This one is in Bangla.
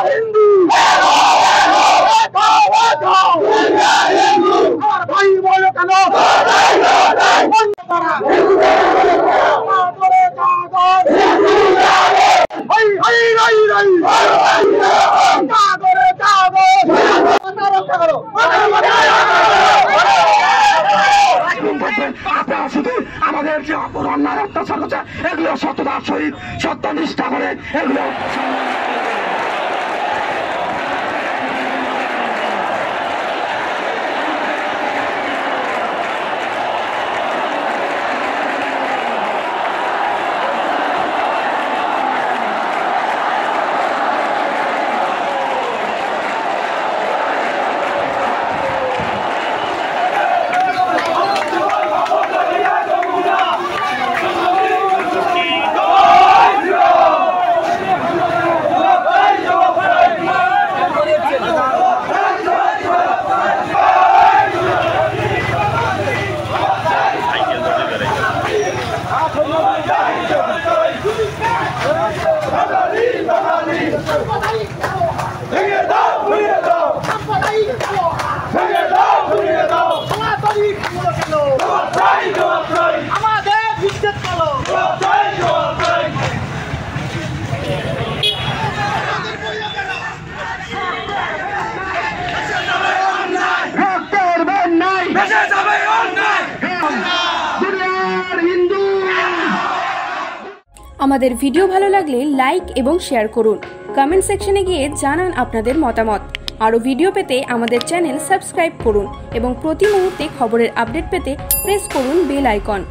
হিন্দু আমার ভাই বলো কেন শুধু আমাদের যে অন্যায় অত্যাচার করছে এগুলো সততার সহিত সত্যনিষ্ঠা করে এগুলো আমাদের ভিডিও ভালো লাগলে লাইক এবং শেয়ার করুন। কমেন্ট সেকশনে গিয়ে জানান আপনাদের মতামত। আরও ভিডিও পেতে আমাদের চ্যানেল সাবস্ক্রাইব করুন এবং প্রতি মুহূর্তে খবরের আপডেট পেতে প্রেস করুন বেল আইকন।